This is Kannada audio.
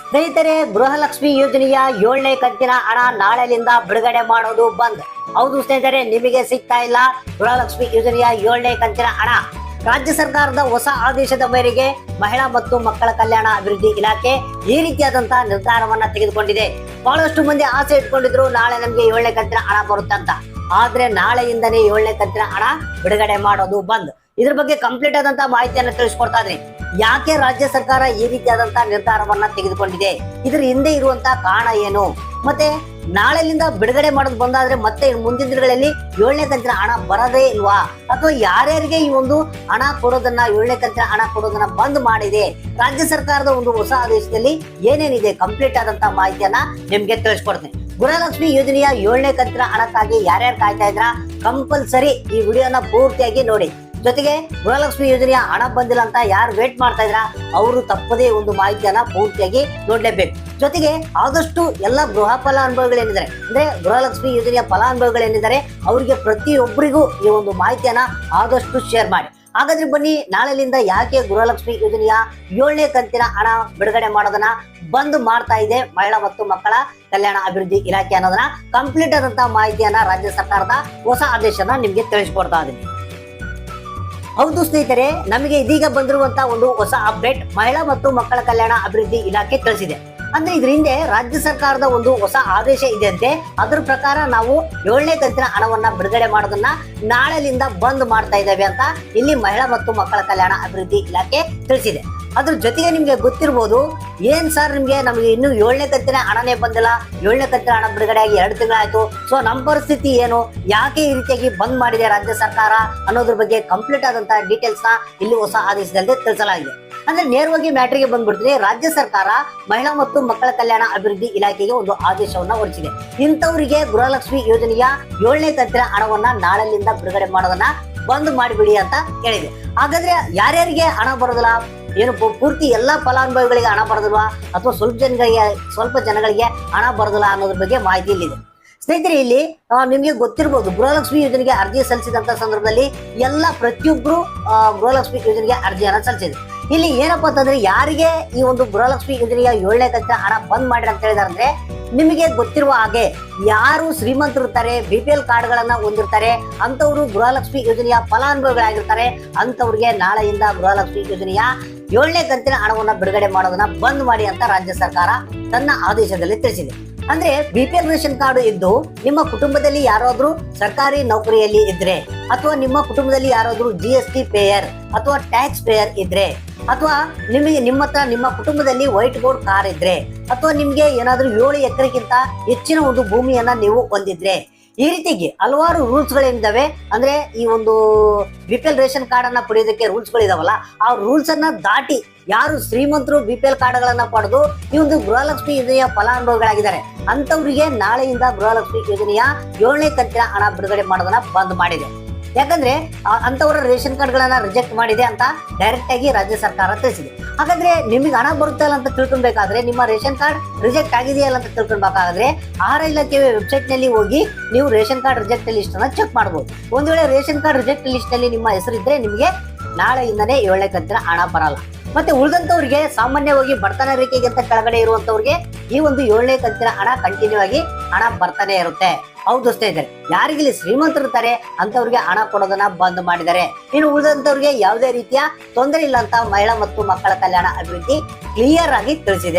ಸ್ನೇಹಿತರೆ, ಗೃಹಲಕ್ಷ್ಮಿ ಯೋಜನೆಯ 7ನೇ ಕಂತಿನ ಹಣ ನಾಳೆಯಿಂದ ಬಿಡುಗಡೆ ಮಾಡೋದು ಬಂದ್. ಹೌದು ಸ್ನೇಹಿತರೆ, ನಿಮಗೆ ಸಿಗ್ತಾ ಇಲ್ಲ ಗೃಹಲಕ್ಷ್ಮಿ ಯೋಜನೆಯ 7ನೇ ಕಂತಿನ ಹಣ. ರಾಜ್ಯ ಸರ್ಕಾರದ ಹೊಸ ಆದೇಶದ ಮೇರೆಗೆ ಮಹಿಳಾ ಮತ್ತು ಮಕ್ಕಳ ಕಲ್ಯಾಣ ಅಭಿವೃದ್ಧಿ ಇಲಾಖೆ ಈ ರೀತಿಯಾದಂತಹ ನಿರ್ಧಾರವನ್ನ ತೆಗೆದುಕೊಂಡಿದೆ. ಬಹಳಷ್ಟು ಮಂದಿ ಆಸೆ ಇಟ್ಕೊಂಡಿದ್ರು ನಾಳೆ ನಮ್ಗೆ 7ನೇ ಕಂತಿನ ಹಣ ಬರುತ್ತೆ ಅಂತ. ಆದ್ರೆ ನಾಳೆಯಿಂದನೇ 7ನೇ ಕಂತಿನ ಹಣ ಬಿಡುಗಡೆ ಮಾಡೋದು ಬಂದ್. ಇದ್ರ ಬಗ್ಗೆ ಕಂಪ್ಲೀಟ್ ಆದಂತಹ ಮಾಹಿತಿಯನ್ನು ತಿಳಿಸ್ಕೊಡ್ತಾ ಇದ್ದೀನಿ. ಯಾಕೆ ರಾಜ್ಯ ಸರ್ಕಾರ ಈ ರೀತಿಯಾದಂತಹ ನಿರ್ಧಾರವನ್ನ ತೆಗೆದುಕೊಂಡಿದೆ, ಇದ್ರ ಹಿಂದೆ ಇರುವಂತಹ ಕಾರಣ ಏನು, ಮತ್ತೆ ನಾಳೆಲಿಂದ ಬಿಡುಗಡೆ ಮಾಡೋದು ಬಂದಾದ್ರೆ ಮತ್ತೆ ಮುಂದಿನ ದಿನಗಳಲ್ಲಿ 7ನೇ ಕಂತಿನ ಹಣ ಬರದೇ ಇಲ್ವಾ, ಅಥವಾ ಯಾರ್ಯಾರಿಗೆ ಈ ಒಂದು ಹಣ ಕೊಡೋದನ್ನ 7ನೇ ಕಂತಿನ ಹಣ ಕೊಡೋದನ್ನ ಬಂದ್ ಮಾಡಿದೆ, ರಾಜ್ಯ ಸರ್ಕಾರದ ಒಂದು ಹೊಸ ಆದೇಶದಲ್ಲಿ ಏನೇನಿದೆ ಕಂಪ್ಲೀಟ್ ಆದಂತಹ ಮಾಹಿತಿಯನ್ನ ನಿಮ್ಗೆ ತಿಳಿಸ್ಕೊಡ್ತೀನಿ. ಗೃಹಲಕ್ಷ್ಮಿ ಯೋಜನೆಯ 7ನೇ ಕಂತಿನ ಹಣಕ್ಕಾಗಿ ಯಾರ್ಯಾರು ಕಾಯ್ತಾ ಇದ್ರ ಕಂಪಲ್ಸರಿ ಈ ವಿಡಿಯೋನ ಪೂರ್ತಿಯಾಗಿ ನೋಡಿ. ಜೊತೆಗೆ ಗೃಹಲಕ್ಷ್ಮಿ ಯೋಜನೆಯ ಹಣ ಬಂದಿಲ್ಲ ಅಂತ ಯಾರು ವೇಟ್ ಮಾಡ್ತಾ ಇದ್ರ ಅವರು ತಪ್ಪದೇ ಒಂದು ಮಾಹಿತಿಯನ್ನ ಪೂರ್ತಿಯಾಗಿ ನೋಡ್ಲೇಬೇಕು. ಜೊತೆಗೆ ಆದಷ್ಟು ಎಲ್ಲ ಗೃಹ ಫಲಾನುಭವಿಗಳೇನಿದ್ದಾರೆ ಅಂದ್ರೆ ಗೃಹಲಕ್ಷ್ಮಿ ಯೋಜನೆಯ ಫಲಾನುಭವಿಗಳೇನಿದ್ದಾರೆ ಅವರಿಗೆ ಪ್ರತಿಯೊಬ್ಬರಿಗೂ ಈ ಒಂದು ಮಾಹಿತಿಯನ್ನ ಆದಷ್ಟು ಶೇರ್ ಮಾಡಿ. ಹಾಗಾದ್ರೆ ಬನ್ನಿ, ನಾಳೆಲಿಂದ ಯಾಕೆ ಗೃಹಲಕ್ಷ್ಮಿ ಯೋಜನೆಯ 7ನೇ ಕಂತಿನ ಹಣ ಬಿಡುಗಡೆ ಮಾಡೋದನ್ನ ಬಂದ್ ಮಾಡ್ತಾ ಇದೆ ಮಹಿಳಾ ಮತ್ತು ಮಕ್ಕಳ ಕಲ್ಯಾಣ ಅಭಿವೃದ್ಧಿ ಇಲಾಖೆ ಅನ್ನೋದನ್ನ ಕಂಪ್ಲೀಟ್ ಆದಂತಹ ಮಾಹಿತಿಯನ್ನ ರಾಜ್ಯ ಸರ್ಕಾರದ ಹೊಸ ಆದೇಶನ ನಿಮ್ಗೆ ತಿಳಿಸ್ಕೊಡ್ತಾ ಇದ್ದೀನಿ. ಹೌದು ಸ್ನೇಹಿತರೆ, ನಮಗೆ ಇದೀಗ ಬಂದಿರುವಂತಹ ಒಂದು ಹೊಸ ಅಪ್ಡೇಟ್ ಮಹಿಳಾ ಮತ್ತು ಮಕ್ಕಳ ಕಲ್ಯಾಣ ಅಭಿವೃದ್ಧಿ ಇಲಾಖೆ ತಿಳಿಸಿದೆ. ಅಂದ್ರೆ ಇದ್ರ ಹಿಂದೆ ರಾಜ್ಯ ಸರ್ಕಾರದ ಒಂದು ಹೊಸ ಆದೇಶ ಇದೆಯಂತೆ. ಅದ್ರ ಪ್ರಕಾರ ನಾವು 7ನೇ ಕಂತಿನ ಹಣವನ್ನ ಬಿಡುಗಡೆ ಮಾಡೋದನ್ನ ನಾಳೆಲಿಂದ ಬಂದ್ ಮಾಡ್ತಾ ಇದ್ದೇವೆ ಅಂತ ಇಲ್ಲಿ ಮಹಿಳಾ ಮತ್ತು ಮಕ್ಕಳ ಕಲ್ಯಾಣ ಅಭಿವೃದ್ಧಿ ಇಲಾಖೆ ತಿಳಿಸಿದೆ. ಅದ್ರ ಜೊತೆಗೆ ನಿಮ್ಗೆ ಗೊತ್ತಿರ್ಬೋದು, ಏನ್ ಸರ್ ನಮಗೆ ಇನ್ನು 7ನೇ ಕಂತಿನ ಹಣನೇ ಬಂದಿಲ್ಲ, 7ನೇ ಕಂತಿನ ಹಣ ಬಿಡುಗಡೆ ಆಗಿ 2 ತಿಂಗಳಾಯ್ತು, ಸೊ ನಮ್ಮ ಪರಿಸ್ಥಿತಿ ಏನು, ಯಾಕೆ ಈ ರೀತಿಯಾಗಿ ಬಂದ್ ಮಾಡಿದೆ ರಾಜ್ಯ ಸರ್ಕಾರ ಅನ್ನೋದ್ರ ಬಗ್ಗೆ ಕಂಪ್ಲೀಟ್ ಆದಂತಹ ಡೀಟೇಲ್ಸ್ ನ ಇಲ್ಲಿ ಹೊಸ ಆದೇಶದಲ್ಲಿ ತಿಳಿಸಲಾಗಿದೆ. ಅಂದ್ರೆ ನೇರವಾಗಿ ಮ್ಯಾಟ್ರಿಗೆ ಬಂದ್ಬಿಡ್ತೀನಿ. ರಾಜ್ಯ ಸರ್ಕಾರ ಮಹಿಳಾ ಮತ್ತು ಮಕ್ಕಳ ಕಲ್ಯಾಣ ಅಭಿವೃದ್ಧಿ ಇಲಾಖೆಗೆ ಒಂದು ಆದೇಶವನ್ನ ಹೊರಡಿಸಿದೆ. ಇಂಥವರಿಗೆ ಗೃಹಲಕ್ಷ್ಮಿ ಯೋಜನೆಯ 7ನೇ ಕಂತಿನ ಹಣವನ್ನ ನಾಳೆಲಿಂದ ಬಿಡುಗಡೆ ಮಾಡೋದನ್ನ ಬಂದ್ ಮಾಡಿಬಿಡಿ ಅಂತ ಹೇಳಿದೆ. ಹಾಗಾದ್ರೆ ಯಾರ್ಯಾರಿಗೆ ಹಣ ಬರೋದಿಲ್ಲ, ಏನು ಪೂರ್ತಿ ಎಲ್ಲಾ ಫಲಾನುಭವಿಗಳಿಗೆ ಹಣ ಬರೋದಿಲ್ವಾ, ಅಥವಾ ಸ್ವಲ್ಪ ಜನಗಳಿಗೆ ಹಣ ಬರೋದಿಲ್ಲ ಅನ್ನೋದ್ರ ಬಗ್ಗೆ ಮಾಹಿತಿ ಇಲ್ಲಿದೆ. ಸ್ನೇಹಿತರೆ, ಇಲ್ಲಿ ನಿಮ್ಗೆ ಗೊತ್ತಿರ್ಬೋದು, ಗೃಹಲಕ್ಷ್ಮಿ ಯೋಜನೆಗೆ ಅರ್ಜಿ ಸಲ್ಲಿಸಿದಂತ ಸಂದರ್ಭದಲ್ಲಿ ಪ್ರತಿಯೊಬ್ರು ಗೃಹಲಕ್ಷ್ಮಿ ಯೋಜನೆಗೆ ಅರ್ಜಿಯನ್ನ ಸಲ್ಲಿಸಿದ್ರು. ಇಲ್ಲಿ ಏನಪ್ಪಾ ಅಂತಂದ್ರೆ, ಯಾರಿಗೆ ಈ ಒಂದು ಗೃಹಲಕ್ಷ್ಮಿ ಯೋಜನೆಯ 7ನೇ ಕಂತಿನ ಹಣ ಬಂದ್ ಮಾಡಿರ ಅಂತ ಹೇಳಿದಾರೆ ಅಂದ್ರೆ, ನಿಮಗೆ ಗೊತ್ತಿರುವ ಹಾಗೆ ಯಾರು ಶ್ರೀಮಂತರು ಇರ್ತಾರೆ, BPL ಕಾರ್ಡ್ಗಳನ್ನ ಹೊಂದಿರ್ತಾರೆ ಅಂತವ್ರು ಗೃಹಲಕ್ಷ್ಮಿ ಯೋಜನೆಯ ಫಲಾನುಭವಿಗಳಾಗಿರ್ತಾರೆ. ಅಂತವ್ರಿಗೆ ನಾಳೆಯಿಂದ ಗೃಹಲಕ್ಷ್ಮಿ ಯೋಜನೆಯ 7ನೇ ಕಂತಿನ ಹಣವನ್ನ ಬಿಡುಗಡೆ ಮಾಡೋದನ್ನ ಬಂದ್ ಮಾಡಿ ಅಂತ ರಾಜ್ಯ ಸರ್ಕಾರ ತನ್ನ ಆದೇಶದಲ್ಲಿ ತಿಳಿಸಿದೆ. ಅಂದ್ರೆ BPL ರೇಷನ್ ಕಾರ್ಡ್ ಇದ್ದು ನಿಮ್ಮ ಕುಟುಂಬದಲ್ಲಿ ಯಾರಾದ್ರೂ ಸರ್ಕಾರಿ ನೌಕರಿಯಲ್ಲಿ ಇದ್ರೆ, ಅಥವಾ ನಿಮ್ಮ ಕುಟುಂಬದಲ್ಲಿ ಯಾರಾದ್ರೂ GST ಪೇಯರ್ ಅಥವಾ ಟ್ಯಾಕ್ಸ್ ಪೇಯರ್ ಇದ್ರೆ, ಅಥವಾ ನಿಮ್ಮ ಕುಟುಂಬದಲ್ಲಿ ವೈಟ್ ಬೋರ್ಡ್ ಕಾರ್ ಇದ್ರೆ, ಅಥವಾ ನಿಮ್ಗೆ ಏನಾದ್ರೂ 7 ಎಕರೆಗಿಂತ ಹೆಚ್ಚಿನ ಒಂದು ಭೂಮಿಯನ್ನ ನೀವು ಹೊಂದಿದ್ರೆ, ಈ ರೀತಿಗೆ ಹಲವಾರು ರೂಲ್ಸ್ ಗಳಿದ್ದಾವೆ. ಅಂದ್ರೆ ಈ ಒಂದು BPL ರೇಷನ್ ಕಾರ್ಡ್ ಅನ್ನ ಪಡೆಯೋದಕ್ಕೆ ರೂಲ್ಸ್ ಗಳಿದಾವಲ್ಲ, ಆ ರೂಲ್ಸ್ ಅನ್ನ ದಾಟಿ ಯಾರು ಶ್ರೀಮಂತರು BPL ಕಾರ್ಡ್ಗಳನ್ನ ಪಡೆದು ಈ ಒಂದು ಗೃಹಲಕ್ಷ್ಮಿ ಯೋಜನೆಯ ಫಲಾನುಭವಿಗಳಾಗಿದ್ದಾರೆ ಅಂತವರಿಗೆ ನಾಳೆಯಿಂದ ಗೃಹಲಕ್ಷ್ಮಿ ಯೋಜನೆಯ 7ನೇ ಕಂತಿನ ಹಣ ಬಿಡುಗಡೆ ಮಾಡೋದನ್ನ ಬಂದ್ ಮಾಡಿದೆ. ಯಾಕಂದ್ರೆ ಅಂತವರ ರೇಷನ್ ಕಾರ್ಡ್ಗಳನ್ನ ರಿಜೆಕ್ಟ್ ಮಾಡಿದೆ ಅಂತ ಡೈರೆಕ್ಟ್ ಆಗಿ ರಾಜ್ಯ ಸರ್ಕಾರ ತಿಳಿಸಿದೆ. ಹಾಗಾದ್ರೆ ನಿಮಗೆ ಹಣ ಬರುತ್ತೆ ಅಲ್ಲ ಅಂತ ತಿಳ್ಕೊಬೇಕಾದ್ರೆ, ನಿಮ್ಮ ರೇಷನ್ ಕಾರ್ಡ್ ರಿಜೆಕ್ಟ್ ಆಗಿದೆಯಲ್ಲ ಅಂತ ತಿಳ್ಕೊಬೇಕಾದ್ರೆ ಆಹಾರ ಇಲಾಖೆ ವೆಬ್ಸೈಟ್ ನಲ್ಲಿ ಹೋಗಿ ನೀವು ರೇಷನ್ ಕಾರ್ಡ್ ರಿಜೆಕ್ಟ್ ಲಿಸ್ಟ್ ಅನ್ನ ಚೆಕ್ ಮಾಡಬಹುದು. ಒಂದ್ ವೇಳೆ ರೇಷನ್ ಕಾರ್ಡ್ ರಿಜೆಕ್ಟ್ ಲಿಸ್ಟ್ ನಲ್ಲಿ ನಿಮ್ಮ ಹೆಸರಿದ್ರೆ ನಿಮಗೆ ನಾಳೆಯಿಂದನೇ 7ನೇ ಕಂತಿನ ಹಣ ಬರಲ್ಲ. ಮತ್ತೆ ಉಳಿದಂತವ್ರಿಗೆ ಸಾಮಾನ್ಯವಾಗಿ ಬಡತನ ರೇಖೆಗಿಂತ ಕೆಳಗಡೆ ಇರುವಂತವ್ರಿಗೆ ಈ ಒಂದು 7ನೇ ಕಂತಿನ ಹಣ ಕಂಟಿನ್ಯೂ ಆಗಿ ಹಣ ಬರ್ತಾನೆ ಇರುತ್ತೆ. ಹೌದು ಸ್ನೇಹಿತರೆ, ಯಾರಿಗಿಲ್ಲಿ ಶ್ರೀಮಂತರು ಇರ್ತಾರೆ ಅಂತವ್ರಿಗೆ ಹಣ ಕೊಡೋದನ್ನ ಬಂದ್ ಮಾಡಿದ್ದಾರೆ. ಇನ್ನು ಉಳಿದಂತವ್ರಿಗೆ ಯಾವುದೇ ರೀತಿಯ ತೊಂದರೆ ಇಲ್ಲ ಅಂತ ಮಹಿಳಾ ಮತ್ತು ಮಕ್ಕಳ ಕಲ್ಯಾಣ ಅಭಿವೃದ್ಧಿ ಕ್ಲಿಯರ್ ಆಗಿ ತಿಳಿಸಿದೆ.